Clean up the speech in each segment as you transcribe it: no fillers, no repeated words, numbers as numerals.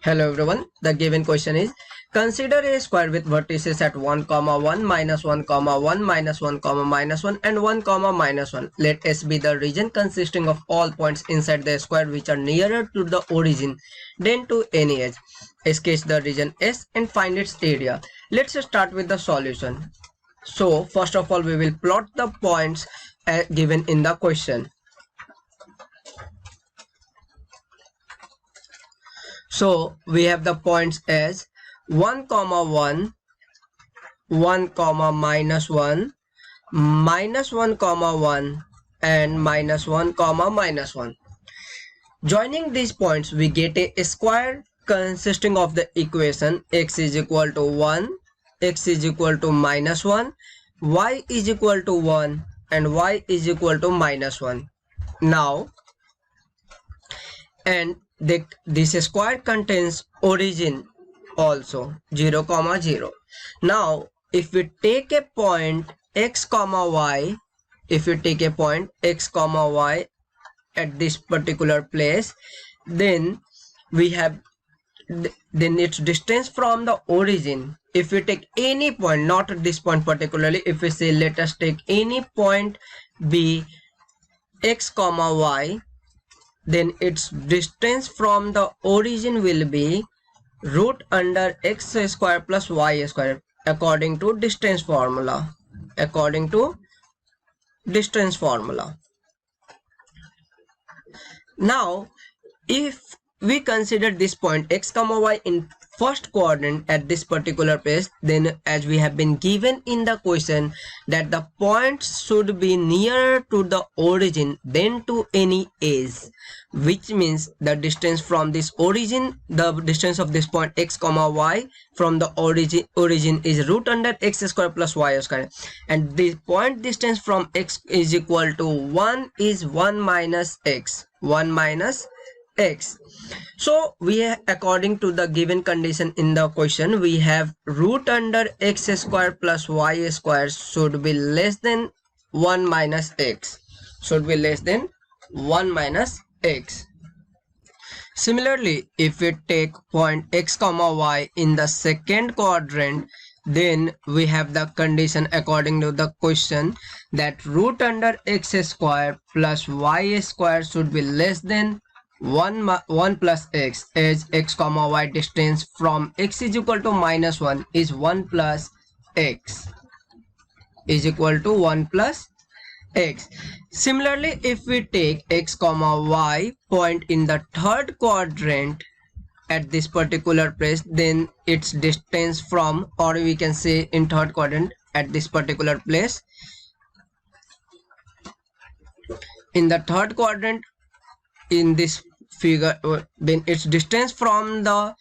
Hello everyone, the given question is consider a square with vertices at 1, 1, minus 1, 1, minus 1, minus 1 and 1, minus 1. Let S be the region consisting of all points inside the square which are nearer to the origin than to any edge. Sketch the region S and find its area. Let's start with the solution. So first of all we will plot the points given in the question. So we have the points as 1, 1, 1, minus 1, minus 1, 1 and minus 1, minus 1. Joining these points we get a square consisting of the equation x is equal to 1, x is equal to minus 1, y is equal to 1 and y is equal to minus 1. Now, and this square contains origin also 0, 0. Now if we take a point x, y, if we take a point x, y at this particular place, then we have its distance from the origin. If we take any point, not this point particularly, if we say let us take any point b x, y, then its distance from the origin will be root under x square plus y square according to distance formula. Now if we consider this point x, y in first quadrant at this particular place, then as we have been given in the question that the points should be nearer to the origin than to any edge, which means the distance from this origin, the distance of this point x, y from the origin is root under x square plus y square, and the point distance from x is equal to 1 is 1 minus x, 1 minus x. So we according to the given condition in the question, we have root under x square plus y square should be less than 1 minus x, should be less than 1 minus x. Similarly, if we take point x, y in the second quadrant, then we have the condition according to the question that root under x square plus y square should be less than 1 plus x, as x, y distance from x is equal to minus 1 is 1 plus x, is equal to 1 plus x. Similarly, if we take x, y point in the third quadrant at this particular place, then its distance from, or we can say in third quadrant at this particular place, in the third quadrant in this figure, then its distance from the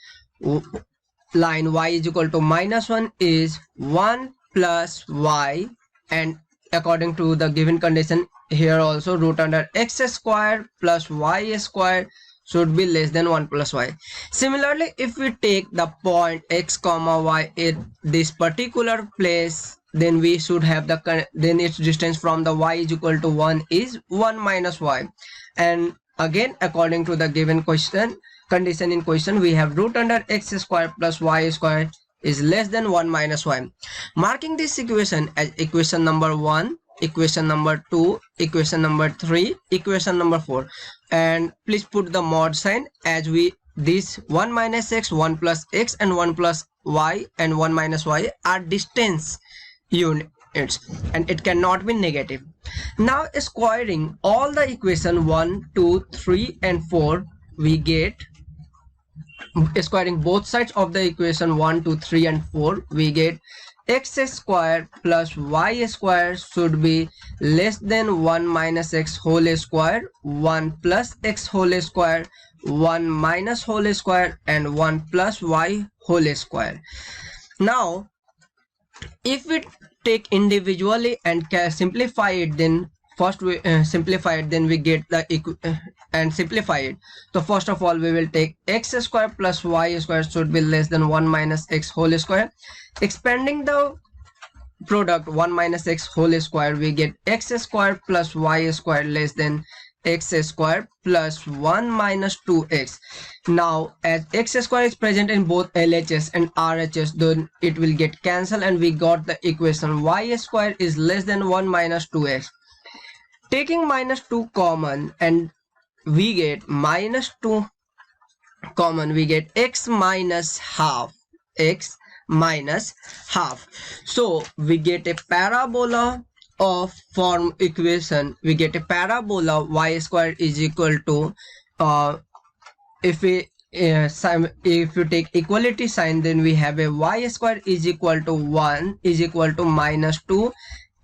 line y is equal to minus 1 is 1 plus y, and according to the given condition here also root under x square plus y square should be less than 1 plus y. Similarly, if we take the point x, y at this particular place, then we should have then its distance from the y is equal to 1 is 1 minus y, and again according to the given condition in question, we have root under x square plus y square is less than 1 minus y. Marking this equation as equation number 1, equation number 2, equation number 3, equation number 4, and please put the mod sign as this 1 minus x, 1 plus x and 1 plus y and 1 minus y are distance units and it cannot be negative. Now squaring all the equation 1, 2, 3 and 4, we get, squaring both sides of the equation 1, 2, 3 and 4, we get x square plus y square should be less than 1 minus x whole square, 1 plus x whole square, 1 minus whole square and 1 plus y whole square. Now if we take individually and simplify it, then first we simplify it, then we get the and simplify it. So first of all we will take x square plus y square should be less than 1 minus x whole square. Expanding the product 1 minus x whole square, we get x square plus y square less than x square plus 1 minus 2x. Now as x square is present in both LHS and RHS, then it will get cancelled and we got the equation y square is less than 1 minus 2x. Taking minus 2 common and we get minus 2 common, we get x minus half, x minus half. So we get a parabola of form equation. We get a parabola y square is equal to if you take equality sign, then we have a y square is equal to 1 is equal to minus 2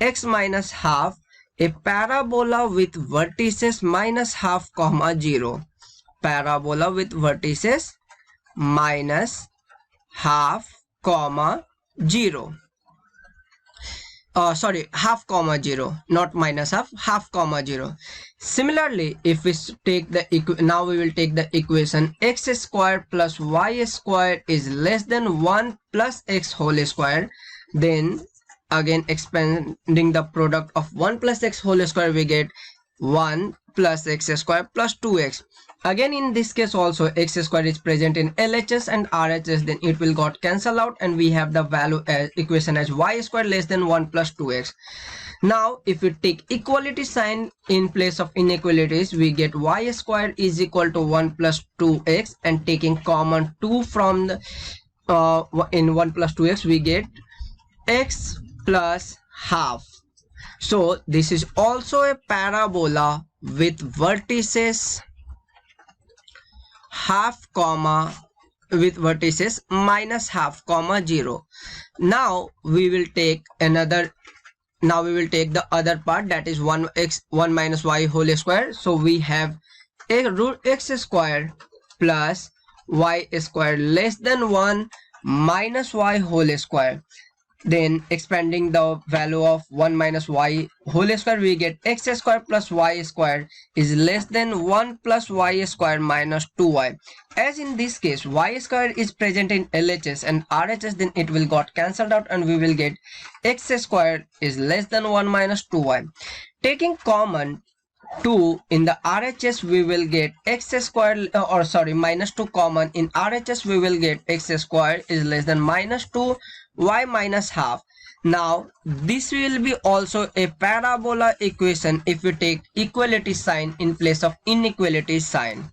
x minus half, a parabola with vertices minus half comma 0. Parabola with vertices minus half comma 0. Sorry, half comma 0, not minus half, half comma 0. Similarly, if we take the now we will take the equation x square plus y square is less than 1 plus x whole square. Then again expanding the product of 1 plus x whole square, we get 1 plus x square plus 2x. Again in this case also x square is present in LHS and RHS, then it will got cancelled out and we have the value as equation as y square less than 1 plus 2x. Now if we take equality sign in place of inequalities, we get y square is equal to 1 plus 2x, and taking common 2 from the in 1 plus 2x, we get x plus half. So this is also a parabola with vertices half comma with vertices minus half comma 0. Now we will take another, now we will take the other part, that is 1 minus y whole square. So we have a root x square plus y square less than 1 minus y whole square. Then expanding the value of 1 minus y whole square, we get x square plus y square is less than 1 plus y square minus 2y. As in this case y square is present in LHS and RHS, then it will got cancelled out and we will get x square is less than 1 minus 2y. Taking common 2 in the RHS, we will get x square minus 2 common in RHS, we will get x square is less than minus 2 y minus half. Now this will be also a parabola equation if we take equality sign in place of inequality sign.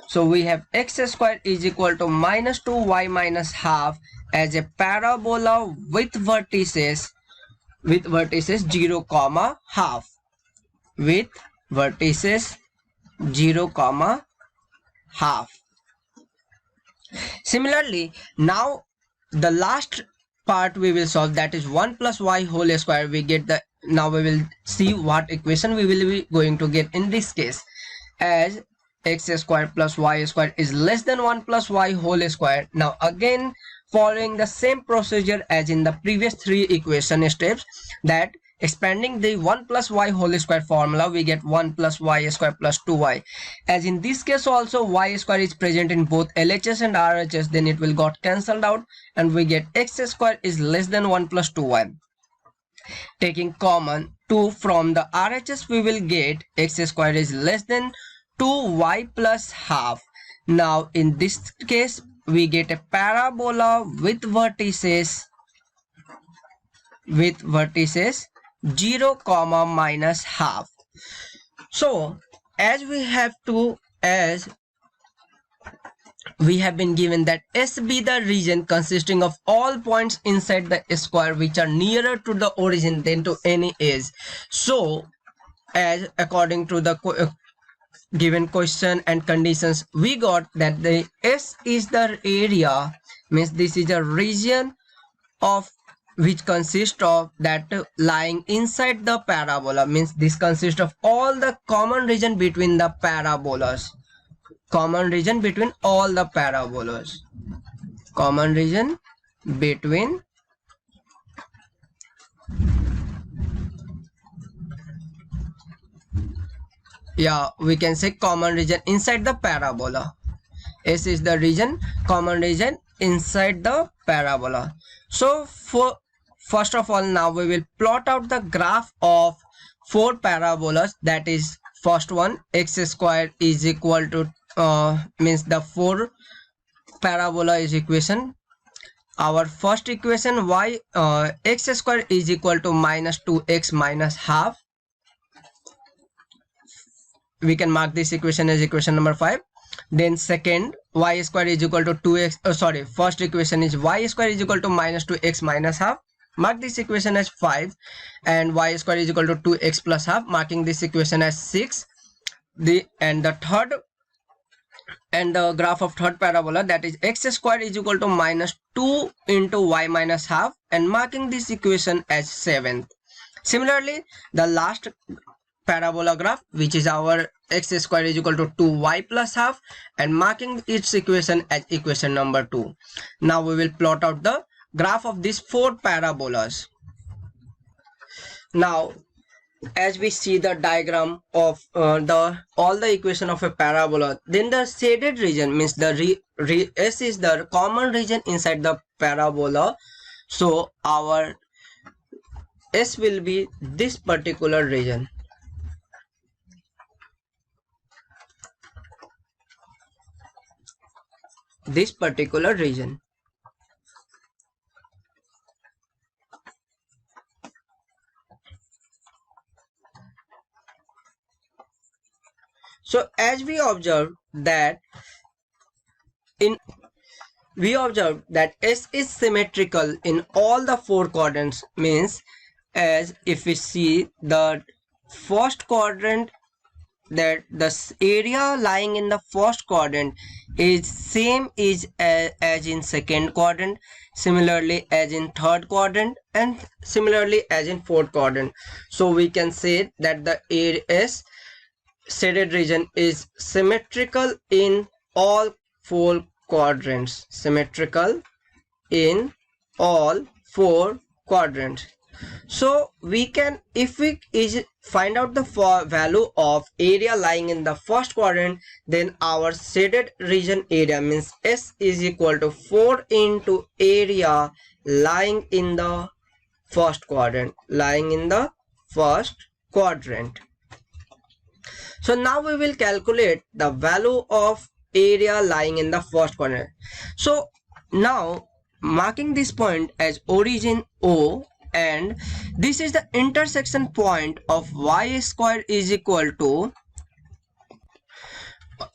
So we have x square is equal to minus 2 y minus half as a parabola with vertices 0 comma half, with vertices 0 comma half. Similarly, now the last part we will solve, that is 1 plus y whole square. We get the, now we will see what equation we will be going to get in this case, as x square plus y square is less than 1 plus y whole square. Now again following the same procedure as in the previous 3 equation steps, that expanding the 1 plus y whole square formula, we get 1 plus y square plus 2y. As in this case also y square is present in both LHS and RHS, then it will got cancelled out and we get x square is less than 1 plus 2y. Taking common 2 from the RHS, we will get x square is less than 2y plus half. Now in this case we get a parabola with vertices 0 comma minus half. So as we have been given that S be the region consisting of all points inside the square which are nearer to the origin than to any edge. So as according to the given question and conditions, we got that the S is the area, means this is a region of which consists of that lying inside the parabola, means this consists of all the common region between the parabolas, common region between all the parabolas, common region between we can say common region inside the parabola. S is the region, common region inside the parabola. So first of all, now we will plot out the graph of four parabolas. That is, first one, x square is equal to means the four parabola is equation. Our first equation, y x square is equal to minus 2x minus half. We can mark this equation as equation number 5. Then second, y square is equal to 2x, first equation is y square is equal to minus 2x minus half. Mark this equation as 5. And y square is equal to 2x plus half, marking this equation as 6. The third, and the graph of third parabola, that is x square is equal to minus 2 into y minus half, and marking this equation as 7th. Similarly, the last parabola graph, which is our x square is equal to 2y plus half, and marking its equation as equation number 2. Now we will plot out the graph of these four parabolas. Now, as we see the diagram of all the equation of a parabola, then the shaded region means the S is the common region inside the parabola. So our S will be this particular region. This particular region. So as we observe that S is symmetrical in all the four quadrants, means as if we see the first quadrant, that the area lying in the first quadrant is same as in second quadrant, similarly as in third quadrant, and similarly as in fourth quadrant. So we can say that the S shaded region is symmetrical in all four quadrants. Symmetrical in all four quadrants. So we can, if we find out the value of area lying in the first quadrant, then our shaded region area means S is equal to 4 into area lying in the first quadrant. So now we will calculate the value of area lying in the first quadrant. So now, marking this point as origin O, and this is the intersection point of y square is equal to,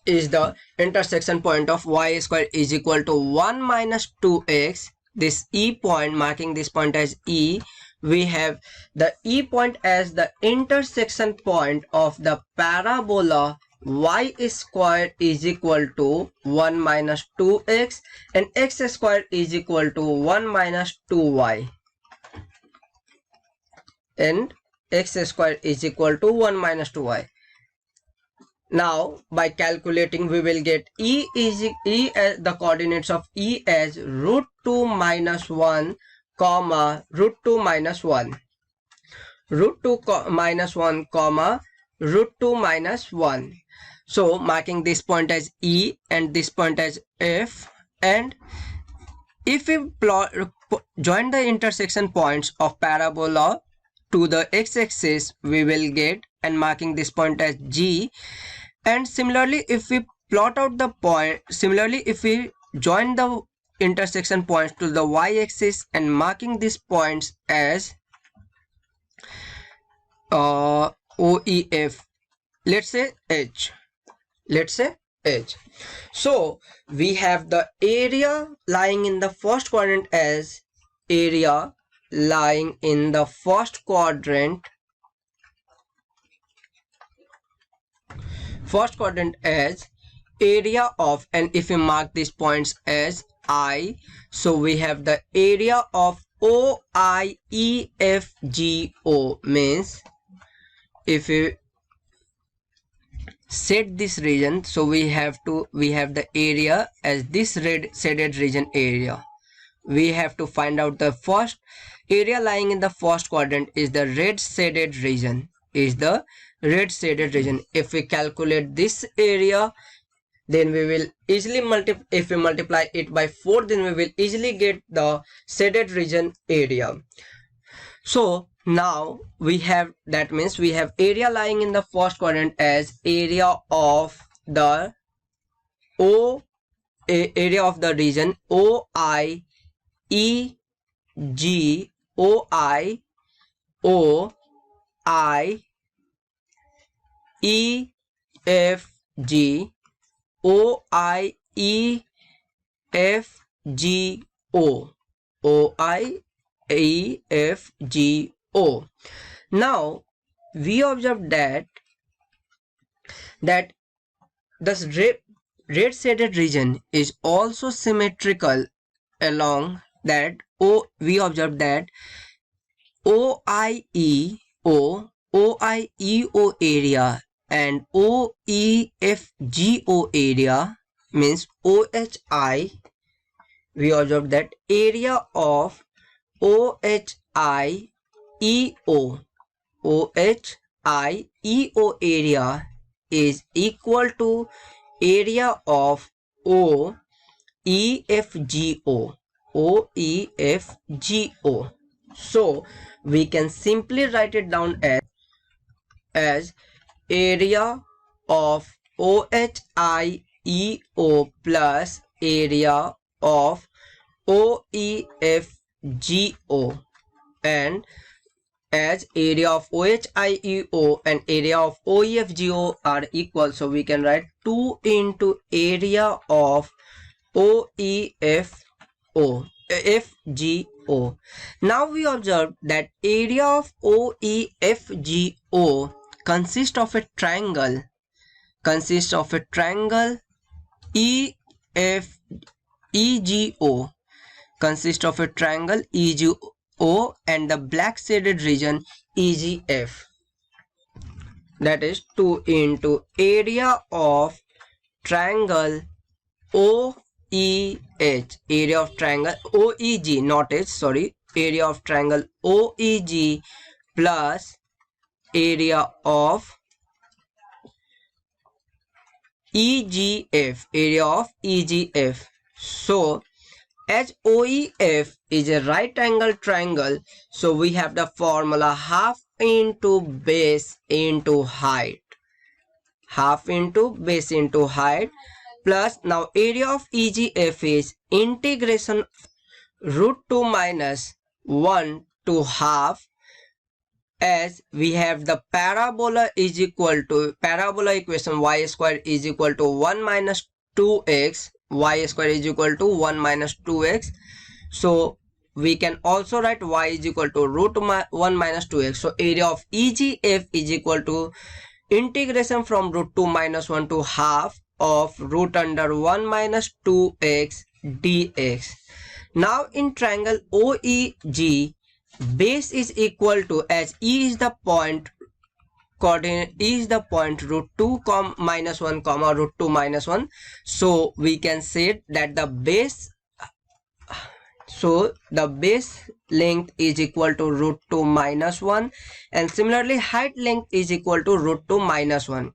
the intersection point of y square is equal to 1 minus 2x. This E point, marking this point as E, we have the E point as the intersection point of the parabola y square is equal to 1 minus 2x, and x square is equal to 1 minus 2y. And x square is equal to 1 minus 2y. Now by calculating, we will get E as the coordinates of E as root 2 minus 1 comma root 2 minus 1, root 2 minus 1 comma root 2 minus 1. So marking this point as E and this point as F, and if we join the intersection points of parabola to the x-axis, we will get, and marking this point as G. And similarly, if we plot out the point, if we join the intersection points to the y-axis and marking these points as OEF, let's say H. So we have the area lying in the first quadrant as area lying in the first quadrant as area of, and if we mark these points as I, so we have the area of OIEFGO, means if we set this region, so we have the area as this red shaded region area. We have to find out the first area lying in the first quadrant is the red shaded region, If we calculate this area, then we will easily if we multiply it by 4, then we will easily get the shaded region area. So Now we have, that means we have area lying in the first quadrant as area of the area of the region OIEG, OIOIEFG, OIEFGO. Now we observe that this red shaded region is also symmetrical along that we observe that OIEO area and OEFGO area means OHI. We observe that area of OHIEO area is equal to area of OEFGO. So we can simply write it down as area of OHIEO plus area of OEFGO, and as area of OHIEO and area of OEFGO are equal, so we can write 2 into area of OEFGO. Now we observe that area of OEFGO consists of a triangle EGO, consists of a triangle EGO and the black shaded region EGF. That is 2 into area of triangle OEH, area of triangle OEG, not H, sorry, area of triangle OEG plus area of EGF, area of EGF. So as OEF is a right angle triangle, so we have the formula half into base into height, half into base into height, plus now area of EGF is integration root 2 minus 1 to half, as we have the parabola is equal to parabola equation y square is equal to 1 minus 2x, y square is equal to 1 minus 2x. So we can also write y is equal to root 1 minus 2x. So area of EGF is equal to integration from root 2 minus 1 to half of root under 1 minus 2x dx. Now in triangle OEG, base is equal to, as E is the point, coordinate is the point root 2 minus 1 comma root 2 minus 1, so we can say that the base, so the base length is equal to root 2 minus 1, and similarly height length is equal to root 2 minus 1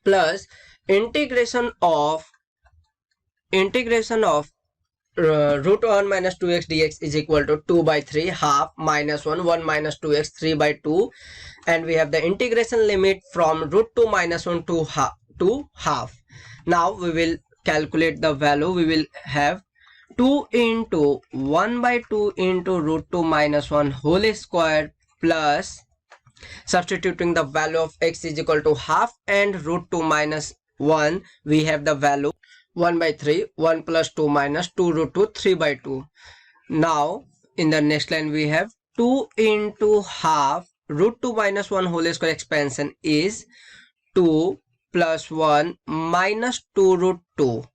plus integration of root 1 minus 2x dx is equal to 2 by 3 half minus 1 minus 2x 3 by 2, and we have the integration limit from root 2 minus 1 to half. Now we will calculate the value. We will have 2 into 1 by 2 into root 2 minus 1 whole square plus substituting the value of x is equal to half and root 2 minus 1, we have the value 1 by 3, 1 plus 2 minus 2 root 2, 3 by 2. Now in the next line we have 2 into half root 2 minus 1 whole square expansion is 2 plus 1 minus 2 root 2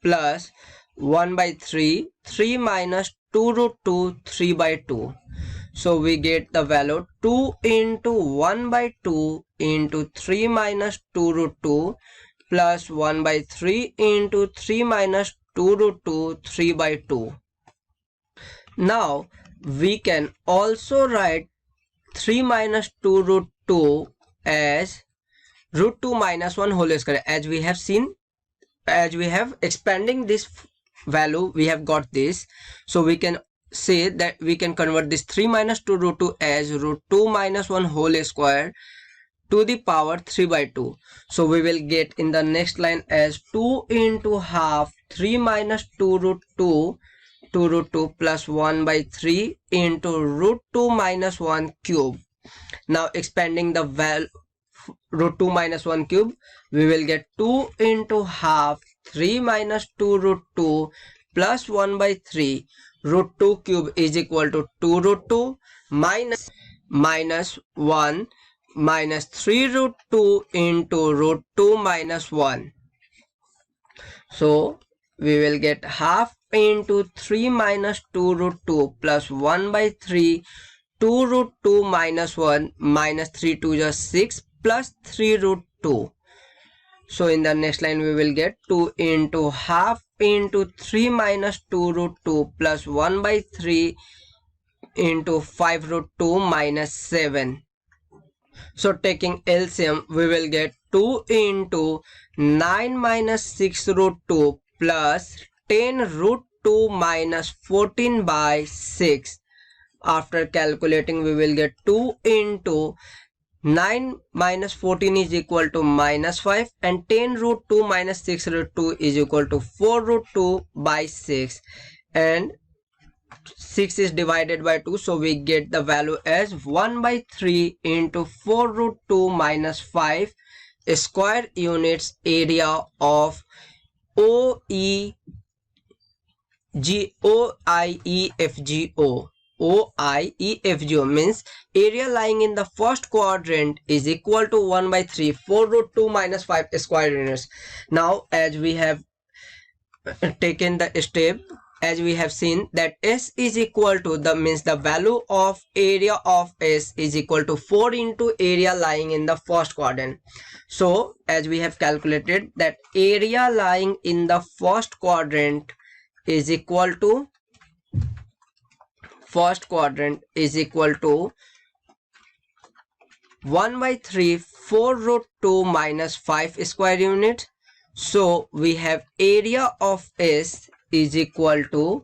plus 1 by 3, 3 minus 2 root 2, 3 by 2. So we get the value 2 into 1 by 2 into 3 minus 2 root 2 plus 1 by 3 into 3 minus 2 root 2, 3 by 2. Now we can also write 3 minus 2 root 2 as root 2 minus 1 whole square, as we have seen, as we have expanding this value we have got this, so we can say that we can convert this 3 minus 2 root 2 as root 2 minus 1 whole square to the power 3 by 2. So we will get in the next line as 2 into half 3 minus 2 root 2 root 2 plus 1 by 3 into root 2 minus 1 cube. Now expanding the value root 2 minus 1 cube, we will get 2 into half 3 minus 2 root 2 plus 1 by 3 root 2 cube is equal to 2 root 2 minus 1 minus 3 root 2 into root 2 minus 1. So we will get half into 3 minus 2 root 2 plus 1 by 3 2 root 2 minus 1 minus 3 2 just 6 plus 3 root 2. So in the next line we will get 2 into half into 3 minus 2 root 2 plus 1 by 3 into 5 root 2 minus 7. So taking LCM we will get 2 into 9 minus 6 root 2 plus 10 root 2 minus 14 by 6. After calculating we will get 2 into 9 minus 14 is equal to minus 5 and 10 root 2 minus 6 root 2 is equal to 4 root 2 by 6, and 6 is divided by 2, so we get the value as 1 by 3 into 4 root 2 minus 5 square units area of OIEFGO. OIEFGO means area lying in the first quadrant is equal to 1 by 3 4 root 2 minus 5 square units. Now as we have taken the step, as we have seen that S is equal to the means the value of area of S is equal to 4 into area lying in the first quadrant. So as we have calculated that area lying in the first quadrant is equal to 1 by 3 4 root 2 minus 5 square unit. So we have area of S is equal to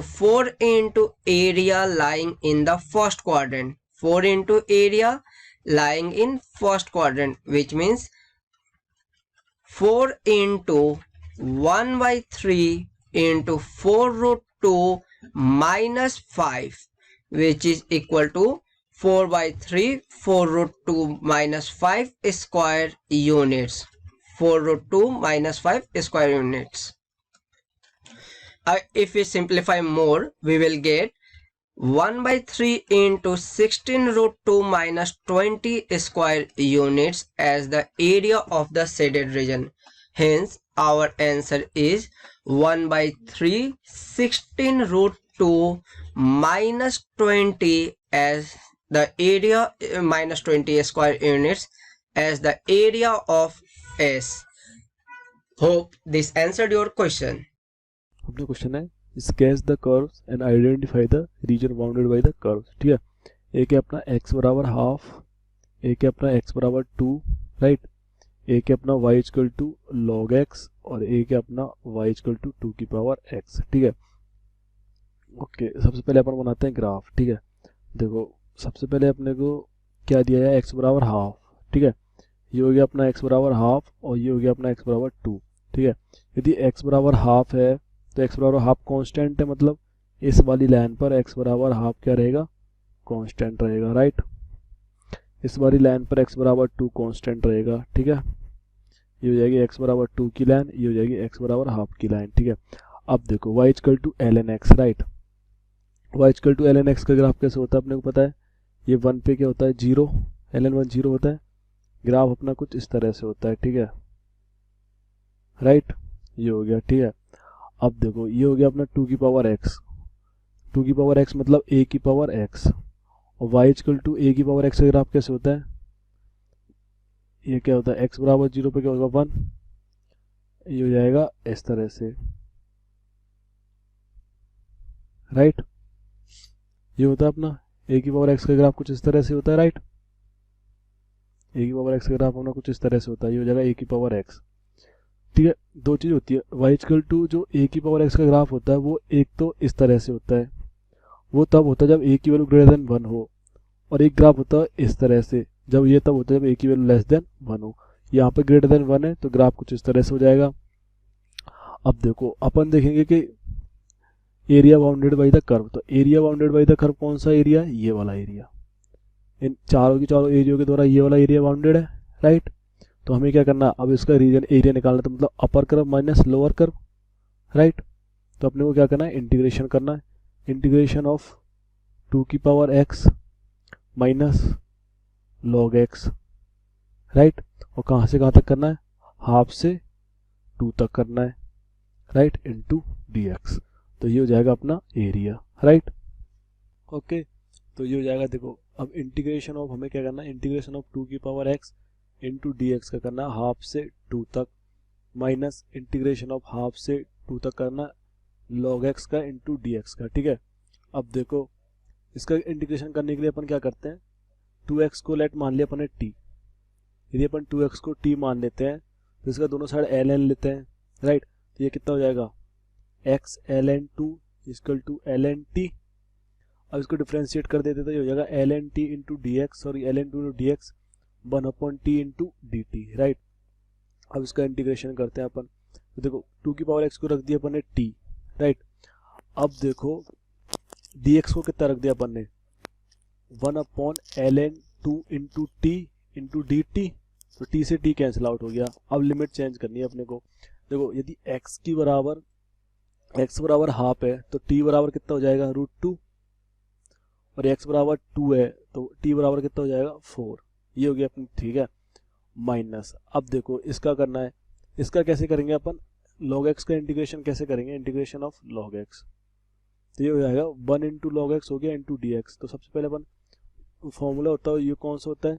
4 into area lying in the first quadrant. 4 into area lying in first quadrant, which means 4 into 1 by 3 into 4 root 2 minus 5, which is equal to 4 by 3 4 root 2 minus 5 square units. 4 root 2 minus 5 square units. If we simplify more, we will get 1 by 3 into 16 root 2 minus 20 square units as the area of the shaded region. Hence our answer is 1 by 3 16 root 2 minus 20 as the area minus 20 square units as the area of S. Hope this answered your question. अपना question है sketch the curves and identify the region bounded by the curves. ठीक है, एक है अपना x बराबर half, एक है अपना x बराबर 2, राइट, एक है अपना y equal to log x और एक है अपना y इक्वल टू 2 की पावर x. ठीक है, ओके, सबसे पहले अपन बनाते हैं ग्राफ. ठीक है, देखो सबसे पहले अपने को क्या दिया है, x बराबर हाफ. ठीक है, ये हो गया अपना x बराबर हाफ और ये हो गया अपना x बराबर 2. ठीक है, यदि x बराबर हाफ है तो x बराबर हाफ कांस्टेंट है, मतलब इस वाली लाइन पर x बराबर हाफ क्या रहेगा, कांस्टेंट रहेगा, राइट. इस वाली लाइन पर x बराबर 2 कांस्टेंट रहेगा. ठीक है, ये हो जाएगी x बराबर 2 की लाइन, ये हो जाएगी x बराबर हाफ की लाइन. ठीक है, अब देखो y equal to ln x, right. y equal to ln x का ग्राफ कैसे होता है अपने को पता है, ये 1 पे क्या होता है 0, ln 1 0 होता है. ग्राफ अपना कुछ इस तरह से होता है. ठीक है, राइट, ये हो गया. ठीक है, अब देखो ये हो गया अपना 2 की पावर x, 2 की पावर x मतलब a की पावर x, और y इक्वल टू a की पावर x का ग्राफ कैसे होता है, ये क्या होता है x बराबर 0 पे क्या होगा 1, ये हो जाएगा इस तरह से, राइट. ये होता है अपना a की पावर x का ग्राफ कुछ इस तरह से होता है, राइट. a की पावर x का ग्राफ अपना कुछ इस तरह से होता है, ये हो जाएगा a की पावर x. ठीक है, दो चीज़ होती है, y इक्वल टू जो a की पावर x का ग्राफ होता है वो एक तो इस तरह से होता है, वो तब होता है जब a की वैल्यू ग्रेटर देन 1 हो, और एक ग्राफ होता है इस तरह से, जब ये तब होता है जब a की वैल्यू लेस देन 1 हो। यहाँ पे ग्रेटर देन 1 है तो ग्राफ कुछ इस तरह से हो जाएगा। अब देखो अपन देखेंगे कि area bounded by the curve, तो area bounded by the curve कौन सा एरिया है, ये वाला एरिया, इन चारों की चारों एरिया के द्वारा ये वाला एरिया बाउंडेड है, राइट। तो हमें क्या करना, अब इसका रीजन एरिया निकालना, तो मतलब upper curve minus lower curve, right. तो अपने को क्या करना है, इंटीग्रेशन करना है, इंटीग्रेशन ऑफ 2 की power x minus log x, right. और कहाँ से कहाँ तक करना है, हाफ से 2 तक करना है, राइट, इनटू dx। तो ये हो जाएगा अपना एरिया, राइट। ओके, तो ये हो जाएगा, देखो अब इंटीग्रेशन ऑफ हमें क्या करना है, इंटीग्रेशन ऑफ 2 की पावर x इंटू dx का करना हाफ से 2 तक, माइनस इंटीग्रेशन ऑफ हाफ से 2 तक करना log x का इंटू dx का, ठीक है। अब देखो इसका इंटीग्रेशन करने के लिए अपन क्या करते हैं, 2x को लेट मान लिया अपन ने t, यदि अपन 2x को t मान लेते हैं तो इसका दोनों साइड ln लेते हैं, राइट। तो ये कितना हो जाएगा, x ln 2 equal to ln t। अब इसको डिफ्रेंशिएट कर देते तो ये हो जाएगा ln t into D x, sorry ln 2 into D x 1/t into D T, right. अब इसका इंटीग्रेशन करते हैं अपन, तो देखो 2 की पावर x को रख दिया अपन ने t, राइट। अब देखो dx को कितना रख दिया अपन ने, 1/ln 2 into T into D T, तो t से t कैंसिल आउट हो गया। अब लिमिट चेंज करनी है अपने को, देखो यदि x बराबर हाफ है तो t बराबर कितना हो जाएगा, √2, और x बराबर 2 है तो t बराबर कितना हो जाएगा, 4। ये हो गया अपनी, ठीक है, माइनस। अब देखो इसका करना है, इसका कैसे करेंगे अपन, log x का इंटीग्रेशन कैसे करेंगे, इंटीग्रेशन ऑफ log x, तो ये हो जाएगा 1 इंटू लॉग एक्स हो गया इंटू डी एक्स। तो सबसे पहले अपन फॉर्मूला होता है, ये कौन सा होता है,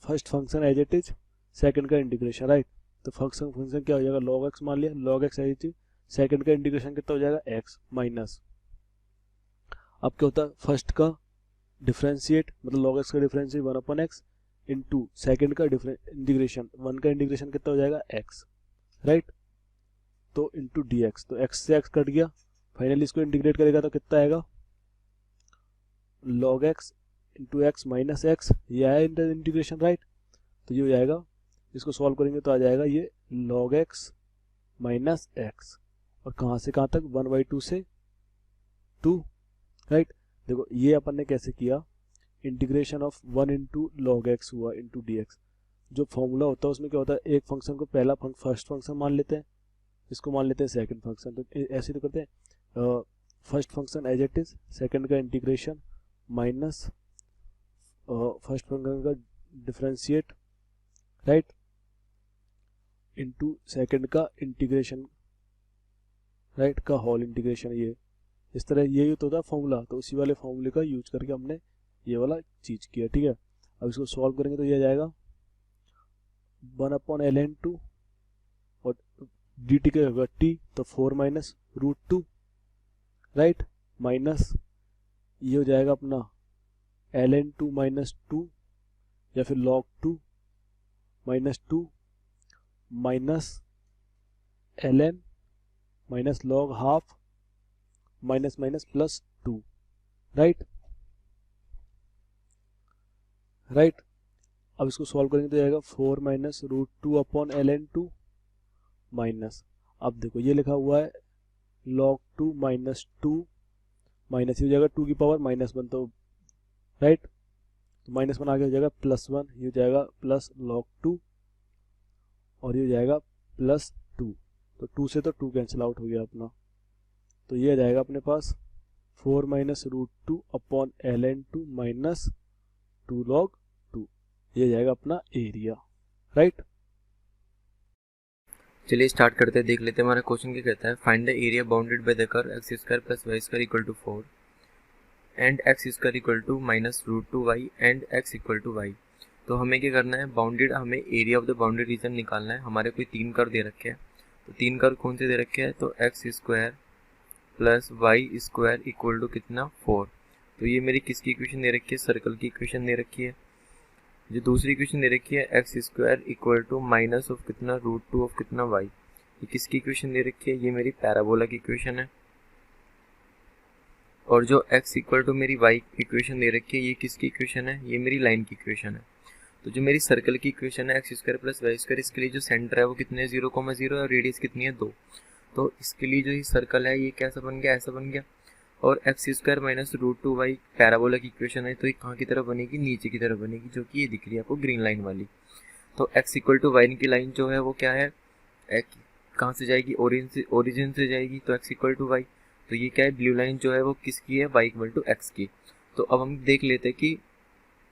first function as it is, second का इंटीग्रेशन, राइट। तो फंक्शन क्या हो जाएगा, log x मान लिया, log x as it is, second का इंटीग्रेशन कितना हो जाएगा, x माइनस, अब क्या होता है, फर्स्ट का डिफरेंशिएट, मतलब log x का डिफरेंशिएट 1/x इंटू सेकंड का इंटीग्रेशन, 1 का इंटीग्रेशन कितना हो जाएगा, x, राइट। तो इंटू डी एक्स, तो x से x कट गया, फाइनली इसको इंटीग्रेट करेगा तो कितना आएगा, log x into x minus x, ये आया इंटीग्रेशन, राइट। तो ये हो जाएगा, इसको सॉल्व करेंगे तो आ जाएगा ये log x माइनस एक्स, और कहाँ से कहाँ तक, 1/2 से 2, राइट। देखो ये अपन ने कैसे किया, integration of 1 into log x हुआ इंटू डी एक्स। जो फॉर्मूला होता है उसमें क्या होता है, एक फंक्शन को पहला फर्स्ट फंक्शन मान लेते हैं, इसको मान लेते हैं सेकंड फंक्शन, तो ऐसे तो करते हैं, first function as it is, second का इंटीग्रेशन माइनस फर्स्ट फंक्शन का डिफरेंशिएट, राइट, इनटू सेकंड का इंटीग्रेशन, राइट, का होल इंटीग्रेशन। ये इस तरह यही तो होता है फॉर्मूला, तो उसी वाले फॉर्मूले का यूज करके हमने ये वाला चीज किया, ठीक है। अब इसको सॉल्व करेंगे तो ये आ जाएगा 1/ln 2 और dt का होगा t, तो 4 माइनस √2, राइट, माइनस ये हो जाएगा अपना ln 2 माइनस 2 या फिर log 2 minus 2 minus ln minus log half minus minus plus 2, right, right. अब इसको सॉल्व करेंगे तो जाएगा 4 माइनस √2/ln 2 माइनस, अब देखो ये लिखा हुआ है log 2 माइनस 2, माइनस ये हो जाएगा 2 की पावर -1, तो राइट, तो -1 आगे हो जाएगा +1, ये हो जाएगा प्लस log 2 और ये हो जाएगा +2, तो 2 से तो 2 कैंसिल आउट हो गया अपना, तो ये आ जाएगा अपने पास 4 माइनस √2/ln 2 माइनस 2 log 2, ये जाएगा अपना एरिया, राइट। चलिए स्टार्ट करते हैं, देख लेते हैं हमारा क्वेश्चन क्या कहता है। Find the area bounded by the curve x square plus y square equal to 4 and x square equal to minus √2y and x equal to y। तो हमें क्या करना है, बाउंडेड, हमें area of the bounded region निकालना है। हमारे कोई 3 कर्व दे रखे हैं, तो 3 कर्व कौन से दे रखे हैं, तो x square plus y square equal to कितना 4। तो ये मेरी किसकी इक्वेशन दे रखी है, सर्कल की इक्वेशन दे रखी है, जो दूसरी इक्वेशन दे रखी है X square equal to minus of कितना रूट टू ऑफ कितना वाई, ये किसकी इक्वेशन दे रखी है? ये मेरी पैराबोला की इक्वेशन है। और जो x इक्वल टू मेरी y इक्वेशन दे रखी है, ये किसकी इक्वेशन है? ये मेरी लाइन की इक्वेशन है। तो जो मेरी सर्कल की इक्वेशन है X square plus Y square, इसके लिए जो सेंटर है वो कितने है? 0,0 और रेडियस कितनी है? 2। तो इसके लिए जो ये सर्कल है ये कैसा बन गया? ऐसा बन गया। और X square minus root two Y parabola की इक्वेशन है, तो ये कहाँ की तरफ बनेगी? नीचे की तरफ बनेगी, जो कि ये दिख रही है आपको ग्रीन लाइन वाली। तो x इक्वल टू वाई की लाइन जो है वो क्या है? कहाँ से जाएगी? ओरिजिन से जाएगी, तो x इक्वल टू वाई। तो ये क्या है? ब्लू लाइन जो है वो किसकी है? y इक्वल टू x की। तो अब हम देख लेते हैं कि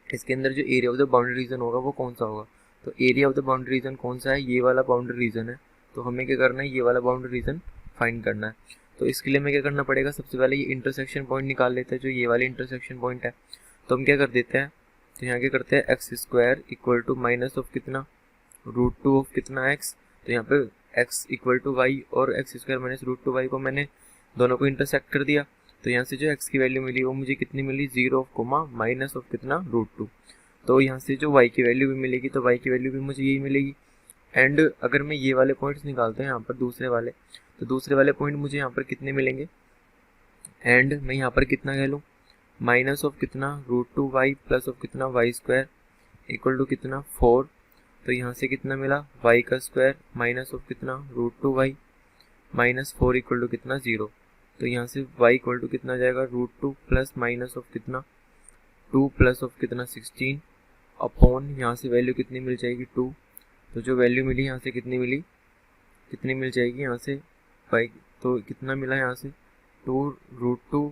इसके अंदर जो area of the boundary region होगा वो कौन सा होगा। तो area of the boundary region कौन सा है? ये वाला बाउंड्री रीजन है। तो हमें क्या करना है? ये वाला बाउंड्री रीजन फाइंड करना है। तो इसके लिए हमें क्या करना पड़ेगा? सबसे पहले ये इंटरसेक्शन पॉइंट निकाल लेते हैं, जो ये वाले इंटरसेक्शन पॉइंट है। तो हम क्या कर देते हैं? तो यहाँ क्या करते हैं? X square equal to minus of कितना रूट टू ऑफ कितना एक्स। तो यहाँ पे एक्स इक्वल टू वाई और X square minus root two Y को मैंने दोनों को इंटरसेक्ट कर दिया। तो यहाँ से जो एक्स की वैल्यू मिली वो मुझे कितनी मिली? 0 कोमा माइनस ऑफ कितना रूट टू। तो यहाँ से जो y की वैल्यू भी मिलेगी, तो y की वैल्यू भी मुझे यही मिलेगी। एंड अगर मैं ये वाले पॉइंट्स निकालता हूँ यहाँ पर दूसरे वाले, तो दूसरे वाले पॉइंट मुझे यहाँ पर कितने मिलेंगे? एंड मैं यहाँ पर कितना कह लूँ? माइनस ऑफ कितना root two Y plus of कितना वाई स्क्वायर इक्वल टू कितना 4। तो यहाँ से कितना मिला? y का स्क्वायर माइनस ऑफ कितना root two Y minus 4 equal to कितना 0। तो यहाँ से y इक्वल टू कितना जाएगा? Root two plus minus of कितना 2 प्लस ऑफ कितना 16 अपॉन यहाँ से वैल्यू कितनी मिल जाएगी? 2। तो जो वैल्यू मिली यहाँ से कितनी मिली? कितनी मिल जाएगी यहाँ से? y। तो कितना मिला यहाँ से? 2 root two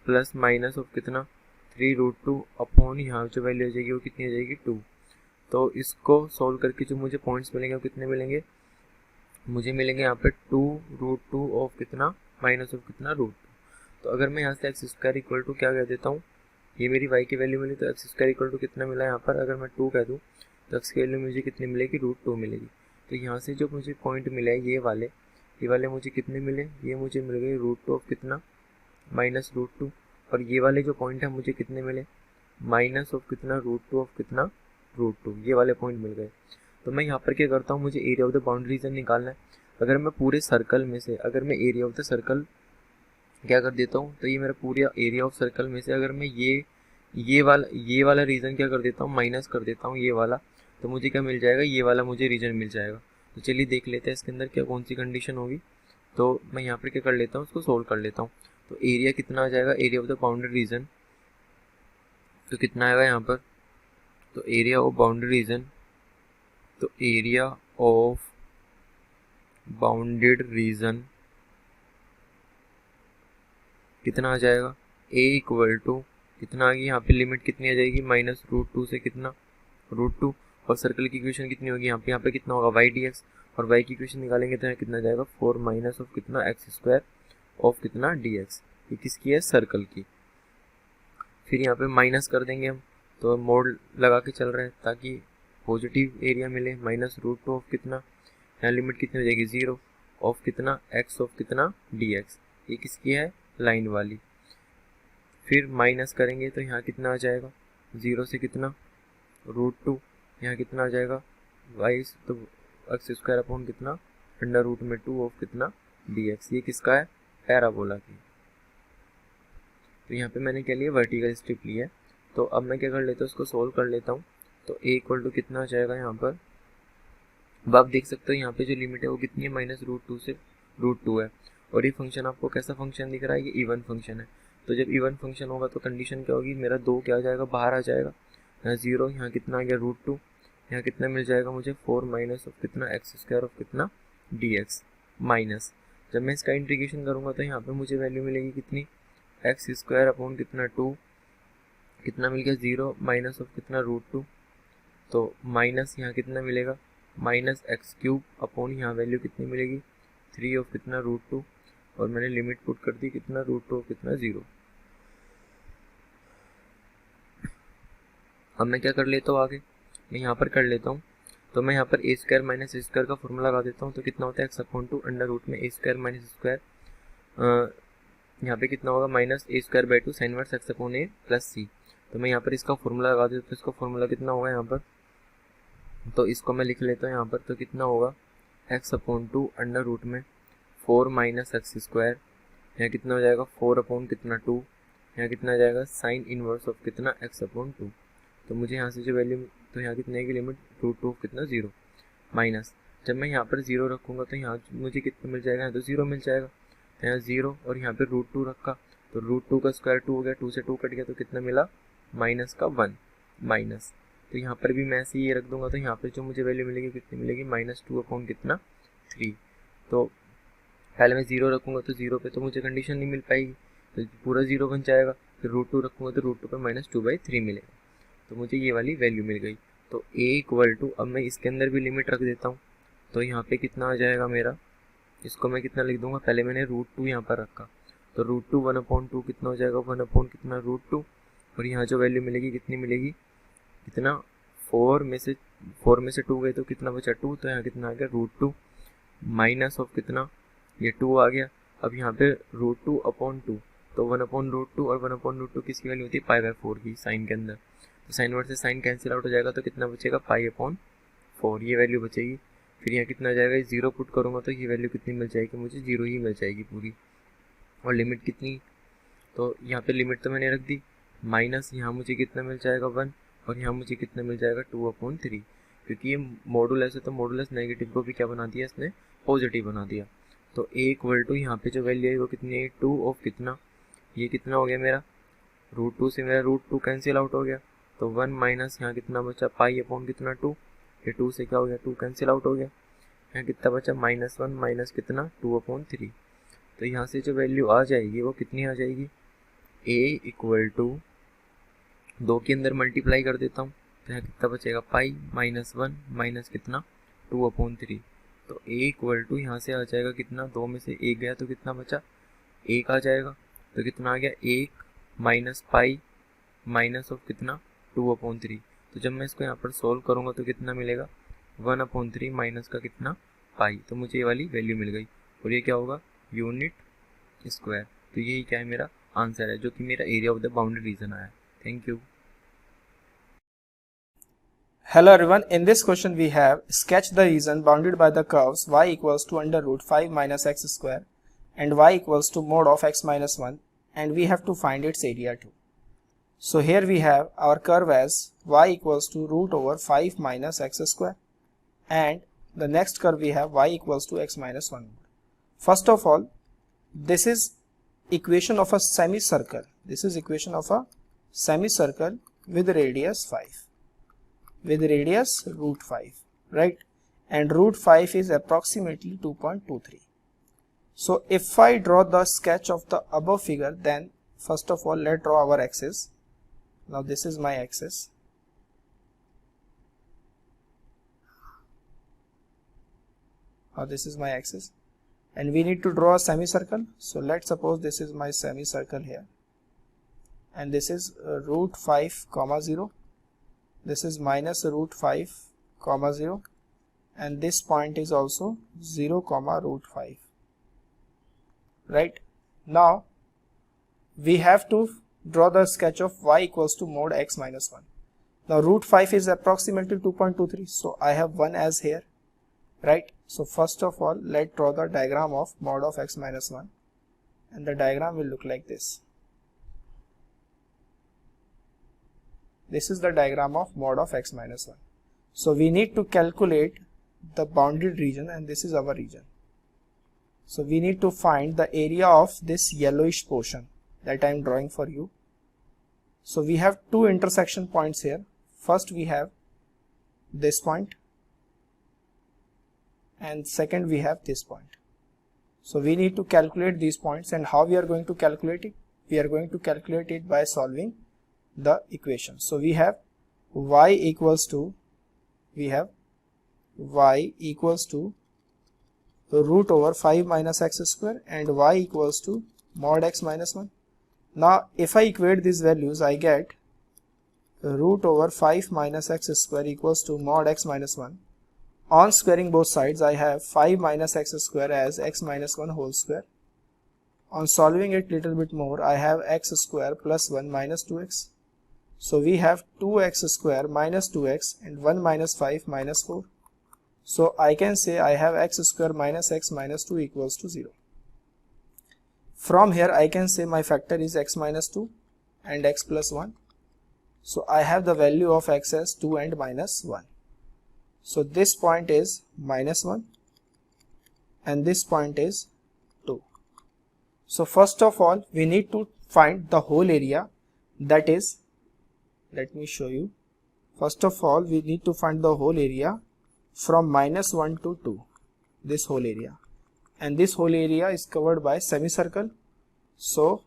plus minus of कितना 3 रूट टू अपॉन यहाँ जो वैल्यू हो जाएगी वो कितनी हो जाएगी? 2। तो इसको सॉल्व करके जो मुझे पॉइंट्स मिलेंगे वो कितने मिलेंगे? मुझे मिलेंगे यहाँ पे 2 रूट टू ऑफ कितना माइनस ऑफ कितना रूट टू। तो अगर मैं यहाँ से एक्स स्क्वायर इक्वल टू क्या कह देता हूँ? ये मेरी y की वैल्यू मिली, तो एक्स स्क्वायर इक्वल टू कितना मिला यहाँ पर? अगर मैं 2 कह दूँ तो एक्स की वैल्यू मुझे कितनी मिलेगी? रूट 2 मिलेगी। तो यहाँ से जो मुझे पॉइंट मिला है ये वाले मुझे कितने मिले? ये मुझे मिल गए रूट 2 ऑफ कितना माइनस रूट 2। और ये वाले जो पॉइंट है मुझे कितने मिले? माइनस ऑफ कितना रूट 2 ऑफ कितना रूट 2। ये वाले पॉइंट मिल गए। तो मैं यहाँ पर क्या करता हूँ? मुझे area of the boundary region निकालना है। अगर मैं पूरे सर्कल में से अगर मैं एरिया ऑफ द सर्कल क्या कर देता हूँ, तो ये मेरा पूरा एरिया ऑफ सर्कल में से अगर मैं ये वाला रीजन क्या कर देता हूँ? माइनस कर देता हूँ ये वाला। तो मुझे क्या मिल जाएगा? ये वाला मुझे रीजन मिल जाएगा। तो चलिए देख लेते हैं इसके अंदर क्या कौन सी कंडीशन होगी। तो मैं यहाँ पर क्या कर लेता हूँ? उसको सोल्व कर लेता हूँ। तो एरिया कितना आ जाएगा? Area of the boundary region तो कितना आएगा यहाँ पर? तो एरिया ऑफ बाउंड्री रीजन, तो एरिया ऑफ बाउंडेड रीजन कितना आ जाएगा? a इक्वल टू कितना आ गई? यहाँ पे लिमिट कितनी आ जाएगी? माइनस रूट 2 से कितना रूट 2। और सर्कल की इक्वेशन कितनी होगी यहाँ पे कितना होगा? y dx। और y की इक्वेशन निकालेंगे तो यहाँ कितना जाएगा? 4 माइनस ऑफ कितना एक्स स्क्वायर ऑफ कितना dx। ये किसकी है? सर्कल की। फिर यहाँ पे माइनस कर देंगे हम, तो मोड लगा के चल रहे हैं ताकि पॉजिटिव एरिया मिले। माइनस रूट 2 ऑफ कितना, यहाँ लिमिट कितनी हो जाएगी? 0 ऑफ कितना x ऑफ कितना dx। ये किसकी है? लाइन वाली। फिर माइनस करेंगे तो यहाँ कितना आ जाएगा? 0 से कितना रूट 2, यहाँ कितना आ जाएगा? y। तो एक्स स्क्वायर अपॉन कितना अंडर रूट में 2 ऑफ कितना dx। ये किसका है? पैराबोला की। तो यहाँ पे मैंने क्या लिया? वर्टिकल स्ट्रिप लिया है। तो अब मैं क्या कर लेता हूँ? उसको सोल्व कर लेता हूँ। तो a इक्वल टू कितना आ जाएगा यहाँ पर? अब आप देख सकते हो यहाँ पे जो लिमिट है वो कितनी है? माइनस रूट 2 से रूट 2 है। और ये फंक्शन आपको कैसा फंक्शन दिख रहा है? ये इवन फंक्शन है। तो जब इवन फंक्शन होगा तो कंडीशन क्या होगी? मेरा 2 क्या आ जाएगा? बाहर आ जाएगा। यहाँ 0, यहाँ कितना आ गया? रूट 2। यहाँ कितना मिल जाएगा मुझे? 4 माइनस ऑफ कितना एक्स स्क्वायर ऑफ कितना dx माइनस। जब मैं इसका इंटीग्रेशन करूँगा तो यहाँ पे मुझे वैल्यू मिलेगी कितनी? एक्स स्क्वायर अपॉन कितना 2, कितना मिल गया? 0 माइनस ऑफ कितना रूट 2। तो माइनस यहाँ कितना मिलेगा? माइनस एक्स क्यूब अपॉन यहाँ वैल्यू कितनी मिलेगी? 3 ऑफ कितना रूट 2। और मैंने लिमिट पुट कर दी कितना? रूट 2 ऑफ कितना 0। अब मैं क्या कर लेता हूँ आगे? मैं यहाँ पर कर लेता हूँ। तो मैं यहाँ पर ए स्क्वायर माइनस ए स्क्वायर का फॉर्मूला लगा देता हूँ। तो कितना होता है? एक्स अपॉन 2 अंडर रूट में ए स्क्वायर माइनस स्क्वायर। यहाँ पे कितना होगा? Minus A square by 2 sine inverse X upon A plus C. तो मैं यहाँ पर इसका फॉर्मूला लगा देता हूँ। तो इसका फॉर्मूला कितना होगा यहाँ पर, तो इसको मैं लिख लेता हूँ यहाँ पर। तो कितना होगा x/2 अंडर रूट में 4 माइनस एक्स स्क्वायर, यहाँ कितना हो जाएगा 4 अपॉन कितना 2, यहाँ कितना आ जाएगा साइन इनवर्स ऑफ कितना x/2। तो मुझे यहाँ से जो वैल्यू, तो यहाँ कितने की लिमिट √2 कितना 0 माइनस, जब मैं यहाँ पर 0 रखूँगा तो यहाँ मुझे कितना मिल जाएगा, यहाँ तो 0 मिल जाएगा। तो यहाँ 0 और यहाँ पर √2 रखा, तो √2 का स्क्वायर 2 हो गया, 2 से 2 कट गया, तो कितना मिला माइनस का 1 माइनस। तो यहाँ पर भी मैं ऐसे ये रख दूंगा, तो यहाँ पर जो मुझे वैल्यू मिलेगी कितनी मिलेगी -2 अपॉन कितना 3। तो पहले मैं 0 रखूँगा तो 0 पे तो मुझे कंडीशन नहीं मिल पाएगी, तो पूरा 0 बन जाएगा। फिर √2 रखूँगा तो √2 पे -2/3 मिलेगा, तो मुझे ये वाली वैल्यू मिल गई। तो a = अब मैं इसके अंदर भी लिमिट रख देता हूँ, तो यहाँ पे कितना आ जाएगा मेरा, इसको मैं कितना लिख दूंगा, पहले मैंने √2 यहाँ पर रखा, तो √2 1/2 कितना हो जाएगा 1 अपॉन कितना √2, और यहाँ जो वैल्यू मिलेगी कितनी मिलेगी, कितना 4 में से 2 गए तो कितना बचा 2, तो यहाँ कितना आ गया √2 माइनस ऑफ कितना, ये 2 आ गया। अब यहाँ पे √2 अपॉन 2, तो 1/√2 और 1/√2 किसकी वैल्यू होती है π/4 की साइन के अंदर, तो साइन वर्ड से साइन कैंसिल आउट हो जाएगा, तो कितना बचेगा π/4 ये वैल्यू बचेगी। फिर यहाँ कितना आ जाएगा, 0 पुट करूँगा तो ये वैल्यू कितनी मिल जाएगी, मुझे 0 ही मिल जाएगी पूरी। और लिमिट कितनी, तो यहाँ पे लिमिट तो मैंने रख दी, माइनस यहाँ मुझे कितना मिल जाएगा 1, और यहाँ मुझे कितना मिल जाएगा 2/3, क्योंकि ये मॉडुलस है तो मॉडुलस नेगेटिव को भी क्या बना दिया इसने, पॉजिटिव बना दिया। तो a यहाँ पे जो वैल्यू है वो कितनी है 2 ऑफ कितना, ये कितना हो गया मेरा √2 से मेरा √2 कैंसिल आउट हो गया, तो 1 माइनस यहाँ कितना बचा π/2 कितना 2, ये 2 से क्या हो गया 2 कैंसिल आउट हो गया, यहाँ कितना बचा -1 माइनस कितना 2/3। तो यहाँ से जो वैल्यू आ जाएगी वो कितनी आ जाएगी, a 2 के अंदर मल्टीप्लाई कर देता हूँ, तो यहाँ कितना बचेगा π-1 माइनस कितना 2/3। तो a यहाँ से आ जाएगा कितना, 2 में से 1 गया तो कितना बचा 1 आ जाएगा, तो कितना आ गया 1 माइनस π माइनस ऑफ कितना 2/3। तो जब मैं इसको यहाँ पर सोल्व करूँगा तो कितना मिलेगा 1/3 माइनस का कितना π, तो मुझे ये वाली वैल्यू मिल गई। और ये क्या होगा यूनिट स्क्वायर। तो यही क्या है मेरा आंसर है, जो कि मेरा area of the boundary region आया। Thank you. Hello everyone, in this question we have sketch the region bounded by the curves y equals to √5 minus x square and y equals to mod of x minus 1, and we have to find its area too. So here we have our curve as y equals to √5 minus x square, and the next curve we have y equals to x minus 1. First of all, this is equation of a semicircle. This is equation of a semicircle with radius 5. With radius √5, right? And √5 is approximately 2.23. So if I draw the sketch of the above figure, then first of all let's draw our axis. Now this is my axis. Now this is my axis, and we need to draw a semicircle. So let's suppose this is my semicircle here, and this is √5, 0. This is minus √5, 0, and this point is also 0, √5. Right? Now we have to draw the sketch of y equals to mod x minus 1. Now √5 is approximately 2.23, so I have 1 as here, right? So first of all, let's draw the diagram of mod of x minus 1, and the diagram will look like this. This is the diagram of mod of x minus 1. So we need to calculate the bounded region, and this is our region. So we need to find the area of this yellowish portion that I am drawing for you. So we have two intersection points here. First we have this point, and second we have this point. So we need to calculate these points, and how we are going to calculate it? We are going to calculate it by solving the equation. So we have y equals to √5 minus x square and y equals to mod x minus 1. Now if I equate these values, I get √5 minus x square equals to mod x minus 1. On squaring both sides, I have 5 minus x square as x minus 1 whole square. On solving it little bit more, I have x square plus 1 minus 2x. So we have 2x square minus 2x and 1 minus 5 minus 4. So I can say I have x square minus x minus 2 equals to 0. From here I can say my factor is x minus 2 and x plus 1. So I have the value of x as 2 and minus 1. So this point is minus 1 and this point is 2. So first of all we need to find the whole area, that is, let me show you. First of all we need to find the whole area from minus 1 to 2, this whole area, and this whole area is covered by semicircle. So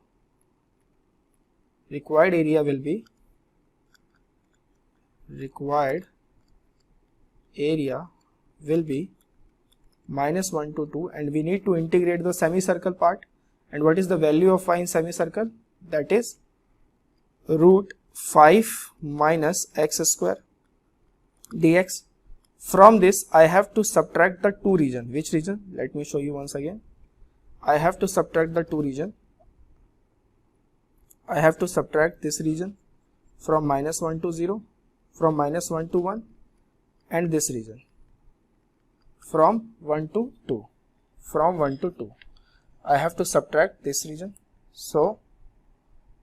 required area will be minus 1 to 2, and we need to integrate the semicircle part. And what is the value of y in semicircle? That is root 5 minus x square dx. From this I have to subtract the two region. Which region? Let me show you once again. I have to subtract the two region. I have to subtract this region from minus 1 to 0, from minus 1 to 1, and this region from 1 to 2, from 1 to 2. I have to subtract this region. So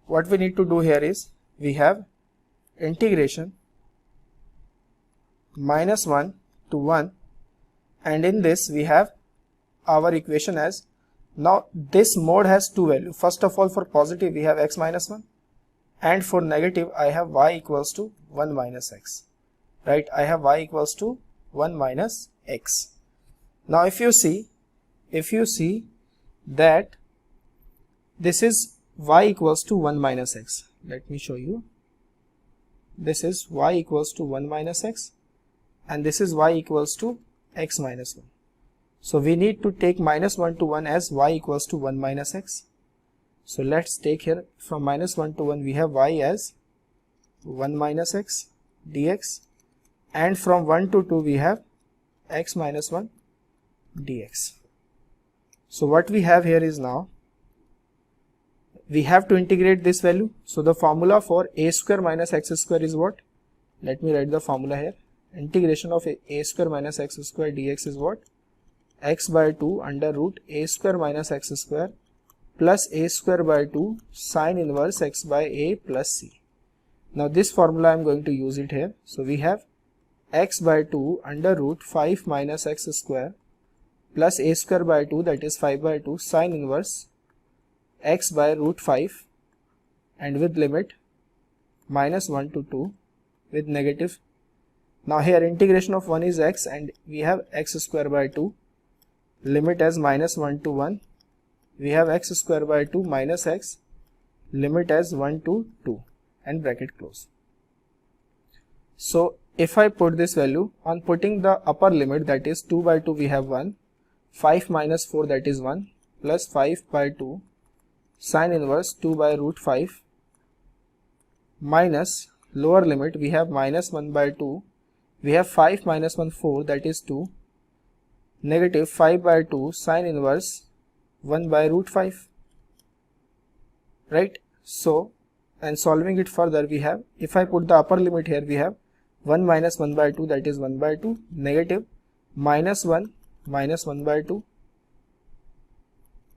what we need to do here is we have integration minus 1 to 1, and in this we have our equation as, now this mode has two values. First of all, for positive we have x minus 1, and for negative I have y equals to 1 minus x, right? I have y equals to 1 minus x. Now if you see that this is y equals to 1 minus x, let me show you. This is y equals to 1 minus x, and this is y equals to x minus 1. So we need to take minus 1 to 1 as y equals to 1 minus x. So let's take here from minus 1 to 1 we have y as 1 minus x dx, and from 1 to 2 we have x minus 1 dx. So what we have here is, now we have to integrate this value. So the formula for a square minus x square is what? Let me write the formula here. Integration of a square minus x square dx is what? X by 2 under root a square minus x square plus a square by 2 sine inverse x by a plus c. Now this formula I am going to use it here. So we have x by 2 under root 5 minus x square plus a square by 2, that is 5 by 2 sine inverse x by root 5, and with limit minus 1 to 2 with negative. Now here integration of 1 is x, and we have x square by 2, limit as minus 1 to 1. We have x square by 2 minus x, limit as 1 to 2, and bracket close. So if I put this value, on putting the upper limit, that is 2 by 2 we have 1, 5 minus 4 that is 1, plus 5 by 2 sine inverse 2 by root 5, minus lower limit we have minus 1 by 2, we have 5 minus 1 4 that is 2, negative 5 by 2 sine inverse 1 by root 5, right? So, and solving it further we have, if I put the upper limit here, we have 1 minus 1 by 2 that is 1 by 2, negative minus 1 minus 1 by 2,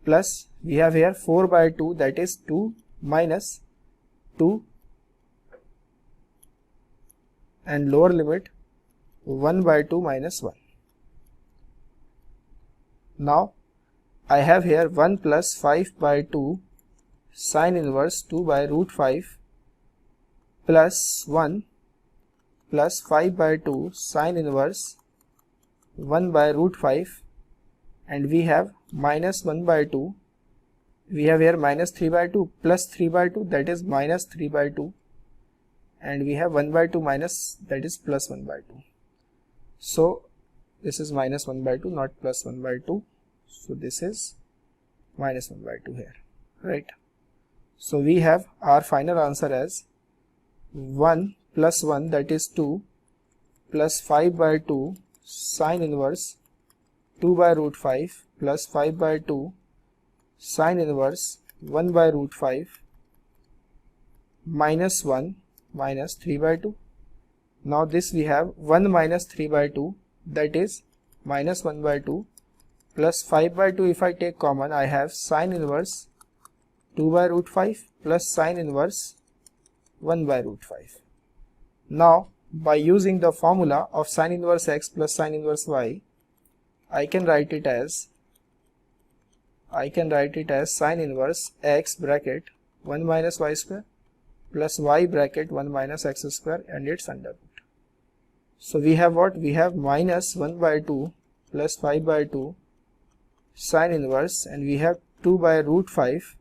plus we have here 4 by 2 that is 2 minus 2, and lower limit 1 by 2 minus 1. Now I have here 1 plus 5 by 2 sine inverse 2 by root 5 plus 1 plus 5 by 2 sine inverse 1 by root 5, and we have minus 1 by 2, we have here minus 3 by 2 plus 3 by 2 that is minus 3 by 2, and we have 1 by 2 minus, that is plus 1 by 2. So this is minus 1 by 2, not plus 1 by 2. So this is minus 1 by 2 here, right? So we have our final answer as 1 plus 1 that is 2 plus 5 by 2 sine inverse 2 by root 5 plus 5 by 2 sine inverse 1 by root 5 minus 1 minus 3 by 2. Now this we have 1 minus 3 by 2, that is minus 1 by 2, plus 5 by 2. If I take common, I have sine inverse 2 by root 5 plus sine inverse 1 by root 5. Now by using the formula of sine inverse x plus sine inverse y, I can write it as sine inverse x bracket 1 minus y square plus y bracket 1 minus x square and its under root. So we have what? We have minus 1 by 2 plus 5 by 2 sine inverse, and we have 2 by root 5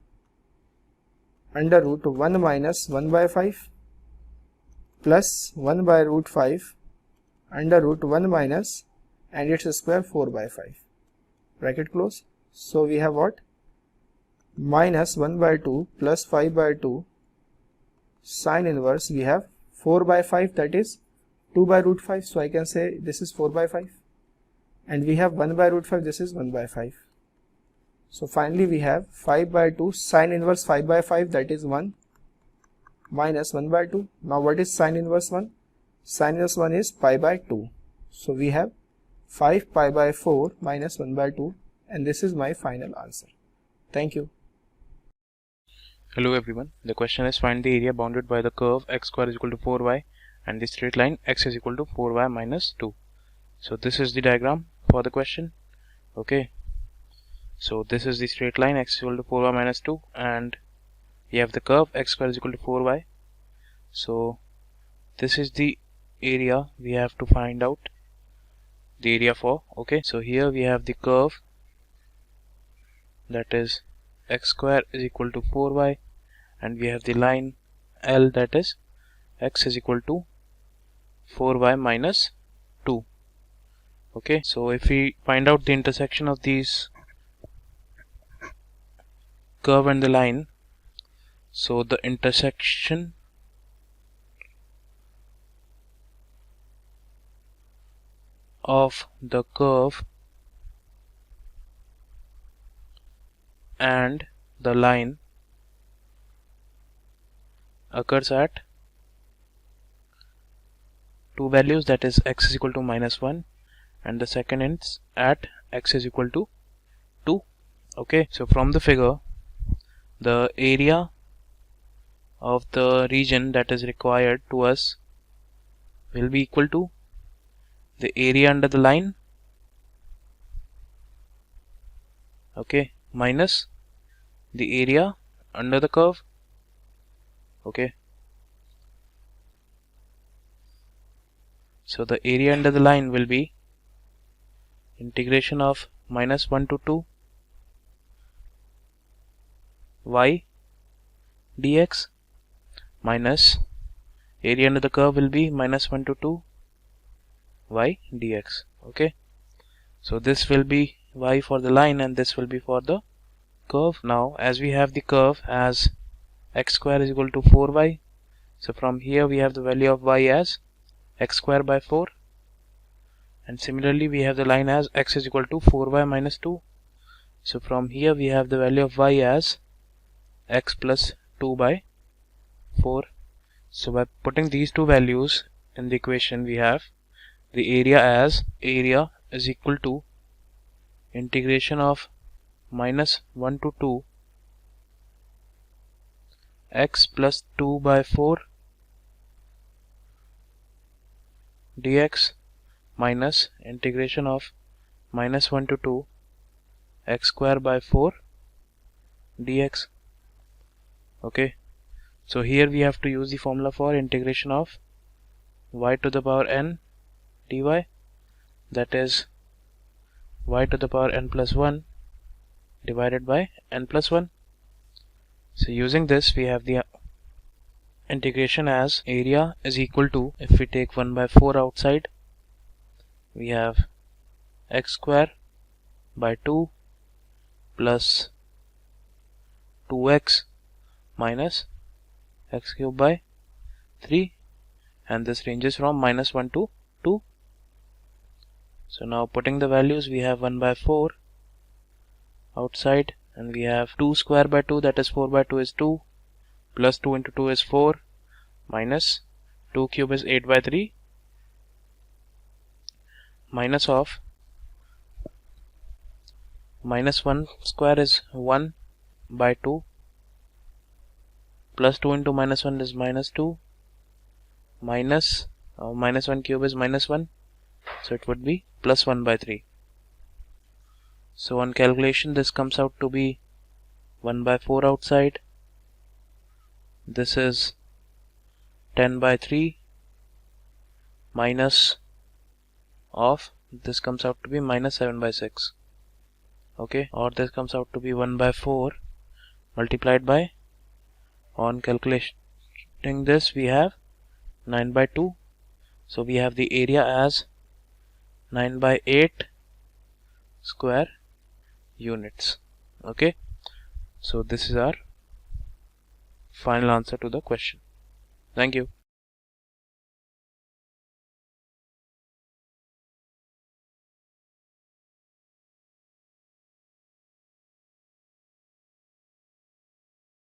under root 1 minus 1 by 5 plus 1 by root 5 under root 1 minus and its square 4 by 5, bracket close. So we have what? Minus 1 by 2 plus 5 by 2 sine inverse, we have 4 by 5, that is 2 by root 5, so I can say this is 4 by 5, and we have 1 by root 5, this is 1 by 5. So finally we have 5 by 2 sine inverse 5 by 5, that is 1 minus 1 by 2. Now what is sine inverse 1? Sine inverse 1 is pi by 2. So we have 5 pi by 4 minus 1 by 2, and this is my final answer. Thank you. Hello everyone, the question is find the area bounded by the curve x square is equal to 4y and the straight line x is equal to 4y minus 2. So this is the diagram for the question. Okay, so this is the straight line x is equal to 4y minus 2, and we have the curve x square is equal to 4y. So this is the area we have to find out the area for. Okay, so here we have the curve, that is x square is equal to 4y, and we have the line L, that is x is equal to 4y minus 2. Okay, so if we find out the intersection of these curve and the line, so the intersection of the curve and the line occurs at two values, that is x is equal to minus 1 and the second is at x is equal to 2. Okay, so from the figure, the area of the region that is required to us will be equal to the area under the line, okay, minus the area under the curve. Okay, so the area under the line will be integration of minus 1 to 2 y dx minus area under the curve will be minus 1 to 2 y dx. Okay, so this will be y for the line and this will be for the curve. Now as we have the curve as x square is equal to 4y, so from here we have the value of y as x square by 4, and similarly we have the line as x is equal to 4y minus 2, so from here we have the value of y as x plus 2 by 4. So by putting these two values in the equation, we have the area as area is equal to integration of minus 1 to 2 x plus 2 by 4 dx minus integration of minus 1 to 2 x square by 4 dx. Okay, so here we have to use the formula for integration of y to the power n dy, that is y to the power n plus 1 divided by n plus 1. So using this we have the integration as area is equal to, if we take 1 by 4 outside, we have x square by 2 plus 2x minus x cube by 3, and this ranges from minus 1 to 2. So now putting the values, we have 1 by 4 outside, and we have 2 square by 2, that is 4 by 2 is 2, plus 2 into 2 is 4, minus 2 cube is 8 by 3 minus of minus 1 square is 1 by 2 plus 2 into minus 1 is minus 2 minus minus 1 cube is minus 1, so it would be plus 1 by 3. So on calculation this comes out to be 1 by 4 outside. This is 10 by 3 minus of this comes out to be minus 7 by 6. Okay, or this comes out to be 1 by 4 multiplied by, on calculating this we have 9 by 2, so we have the area as 9 by 8 square units. Okay, so this is our final answer to the question. Thank you.